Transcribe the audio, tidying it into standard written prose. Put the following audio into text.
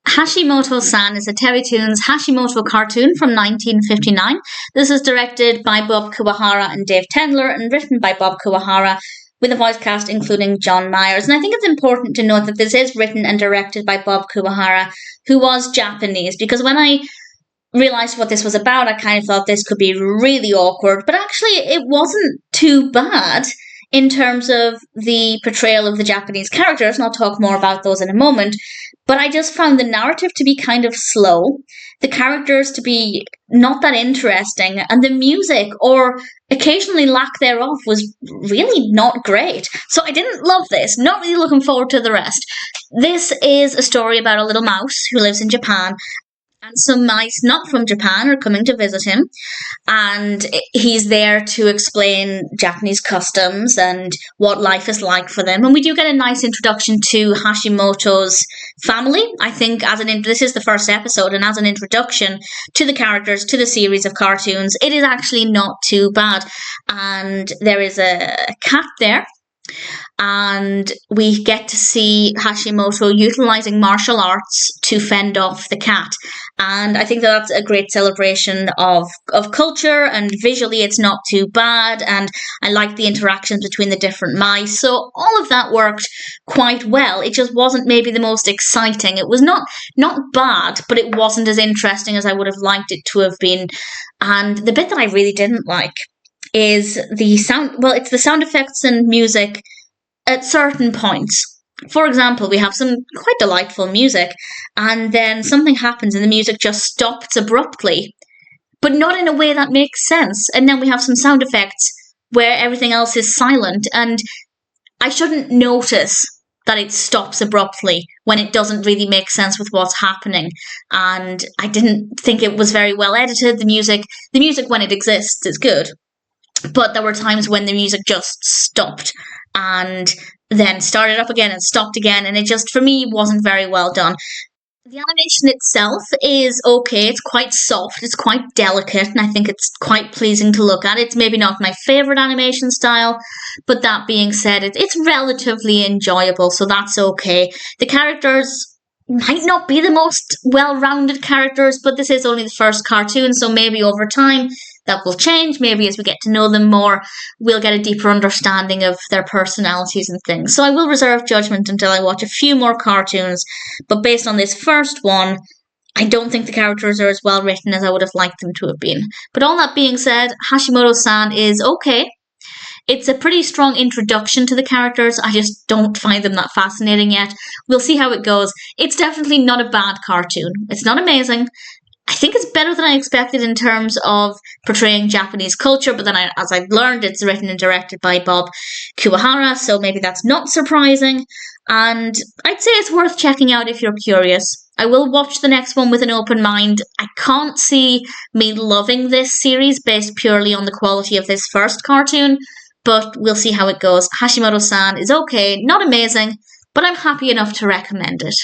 Hashimoto-San is a Terrytoons Hashimoto cartoon from 1959. This is directed by Bob Kuwahara and Dave Tendlar and written by Bob Kuwahara with a voice cast including John Myhers. And I think it's important to note that this is written and directed by Bob Kuwahara, who was Japanese, because when I realised what this was about, I kind of thought this could be really awkward, but actually it wasn't too bad in terms of the portrayal of the Japanese characters, and I'll talk more about those in a moment. But I just found the narrative to be kind of slow, the characters to be not that interesting, and the music, or occasionally lack thereof, was really not great. So I didn't love this, not really looking forward to the rest. This is a story about a little mouse who lives in Japan, and some mice not from Japan are coming to visit him, and he's there to explain Japanese customs and what life is like for them. And we do get a nice introduction to Hashimoto's family. I think this is the first episode, and as an introduction to the characters, to the series of cartoons, it is actually not too bad. And there is a cat there, and we get to see Hashimoto utilising martial arts to fend off the cat. And I think that's a great celebration of culture, and visually it's not too bad, and I like the interactions between the different mice. So all of that worked quite well. It just wasn't maybe the most exciting. It was not bad, but it wasn't as interesting as I would have liked it to have been. And the bit that I really didn't like is the sound. Well, it's the sound effects and music at certain points. For example, we have some quite delightful music, and then something happens and the music just stops abruptly, but not in a way that makes sense. And then we have some sound effects where everything else is silent, and I shouldn't notice that it stops abruptly when it doesn't really make sense with what's happening. And I didn't think it was very well edited. The music when it exists is good, but there were times when the music just stopped and then started up again and stopped again, and it just, for me, wasn't very well done. The animation itself is okay. It's quite soft, it's quite delicate, and I think it's quite pleasing to look at. It's maybe not my favourite animation style, but that being said, it's relatively enjoyable, so that's okay. The characters might not be the most well-rounded characters, but this is only the first cartoon, so maybe over time that will change. Maybe as we get to know them more, we'll get a deeper understanding of their personalities and things. So I will reserve judgment until I watch a few more cartoons, but based on this first one, I don't think the characters are as well written as I would have liked them to have been. But all that being said, Hashimoto-San is okay. It's a pretty strong introduction to the characters. I just don't find them that fascinating yet. We'll see how it goes. It's definitely not a bad cartoon. It's not amazing. I think it's better than I expected in terms of portraying Japanese culture, but then as I've learned, it's written and directed by Bob Kuwahara, so maybe that's not surprising. And I'd say it's worth checking out if you're curious. I will watch the next one with an open mind. I can't see me loving this series based purely on the quality of this first cartoon, but we'll see how it goes. Hashimoto-San is okay, not amazing, but I'm happy enough to recommend it.